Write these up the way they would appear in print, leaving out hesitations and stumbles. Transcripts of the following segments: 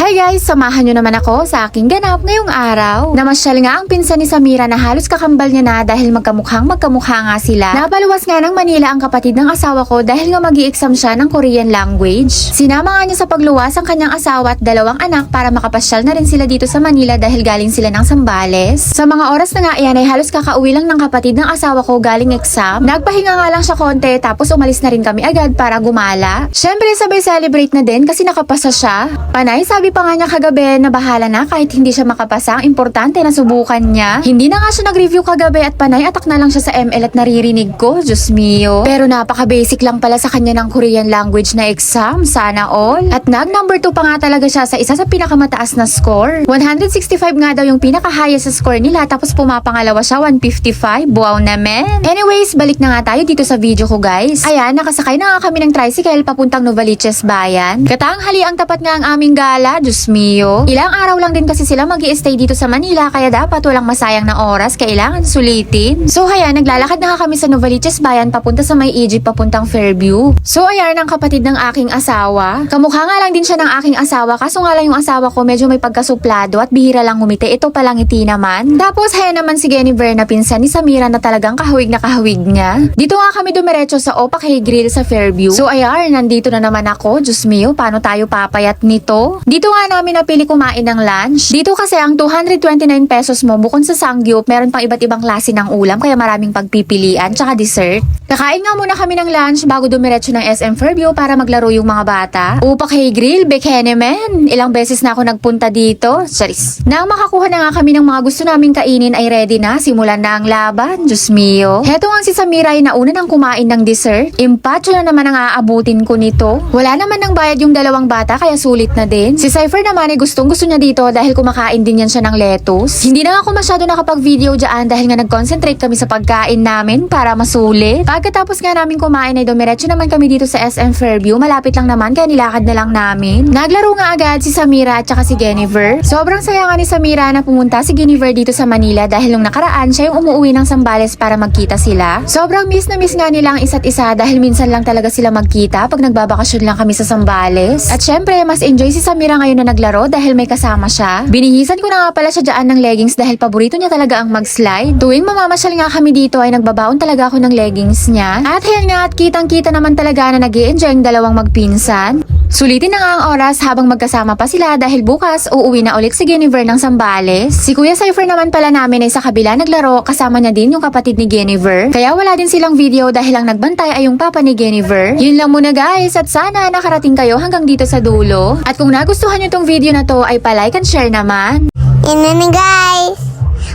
Hi guys! Samahan nyo naman ako sa aking ganap ngayong araw. Namasyal nga ang pinsan ni Samira na halos kakambal niya na dahil magkamukha nga sila. Napaluwas nga ng Manila ang kapatid ng asawa ko dahil nga mag-i-exam siya ng Korean language. Sinama nga niya sa pagluwas ang kanyang asawa at dalawang anak para makapasyal na rin sila dito sa Manila dahil galing sila ng Zambales. Sa mga oras na nga iyan ay halos kakauwi lang ng kapatid ng asawa ko galing exam. Nagpahinga nga lang siya konti tapos umalis na rin kami agad para gumala. Syempre sabay celebrate na din kasi nakapasa siya. Panay sabi pa nga niya kagabi na bahala na kahit hindi siya makapasa, ang importante na subukan niya. Hindi na nga siya nag-review kagabi at panay atak na lang siya sa ML at naririnig ko, Diyos mio. Pero napaka-basic lang pala sa kanya ng Korean language na exam, sana all. At number 2 pa nga talaga siya sa isa sa pinakamataas na score. 165 nga daw yung pinaka-highest sa score nila tapos pumapangalawa siya 155. Wow naman. Anyways, balik na nga tayo dito sa video ko guys. Ayan, nakasakay na nga kami ng tricycle papuntang Novaliches Bayan. Katanghali ang tapat nga ang aming gala, Diyos mio. Ilang araw lang din kasi sila mag-i-stay dito sa Manila kaya dapat walang masayang na oras, kailangan sulitin. So ayan, naglalakad na nga kami sa Novaliches Bayan papunta sa may Egypt papuntang Fairview. So ayan ang kapatid ng aking asawa. Kamukha nga lang din siya ng aking asawa kaso nga lang yung asawa ko medyo may pagkasuplado at bihira lang ngumiti. Ito palang ngiti naman. Tapos ayan naman si Jennifer na pinsan ni Samira na talagang kahawig na kahawig niya. Dito nga kami dumiretso sa Opak Hay Grill sa Fairview. So ayan, nandito na naman ako. Diyos mio, paano tayo papayat nito? Dito nga namin napili kumain ng lunch. Dito kasi ang 229 pesos mo bukod sa sangyup, meron pang iba't ibang klase ng ulam kaya maraming pagpipilian tsaka dessert. Kakain nga muna kami ng lunch bago dumiretso ng SM Fairview para maglaro yung mga bata. Opak Hay Grill, Bekenemen. Ilang beses na ako nagpunta dito. Charis. Nang makakuha na nga kami ng mga gusto naming kainin ay ready na. Simulan na ang laban. Diyos mio. Heto nga si Samira ay nauna ng kumain ng dessert. Impacho na naman ang aabutin ko nito. Wala naman ng bayad yung dalawang bata kaya sulit na din. Si Cypher naman ay gustong gusto niya dito dahil kumakain din yan siya ng lettuce. Hindi na ako masyado nakapag-video dyan dahil nga nag-concentrate kami sa pagkain namin para masulit. Pagkatapos nga namin kumain ay dumiretso naman kami dito sa SM Fairview. Malapit lang naman kaya nilakad na lang namin. Naglaro nga agad si Samira at saka si Jennifer. Sobrang saya nga ni Samira na pumunta si Jennifer dito sa Manila dahil nung nakaraan siya yung umuwi ng Zambales para magkita sila. Sobrang miss na miss nga nila ang isa't isa dahil minsan lang talaga sila magkita pag nagbabakasyon lang kami sa Zambales. At syempre mas enjoy si Samira ngayon na naglaro dahil may kasama siya. Binihisan ko na nga pala siya dyan ng leggings dahil paborito niya talaga ang mag-slide. Tuwing mamamasyal nga kami dito ay nagbabaon talaga ako ng leggings niya. At yan nga at kitang-kita naman talaga na nag-i-enjoy ang dalawang magpinsan. Sulitin na nga ang oras habang magkasama pa sila dahil bukas uuwi na ulit si Jennifer ng Zambales. Si Kuya Cypher naman pala namin ay sa kabila naglaro, kasama niya din yung kapatid ni Jennifer. Kaya wala din silang video dahil ang nagbantay ay yung papa ni Jennifer. Yun lang muna guys at sana nakarating kayo hanggang dito sa dulo. At kung nagustuhan nyo tong video na to ay pa-like and share naman. Yan na guys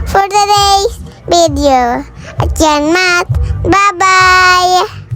for today's video. At yan mat. Bye-bye!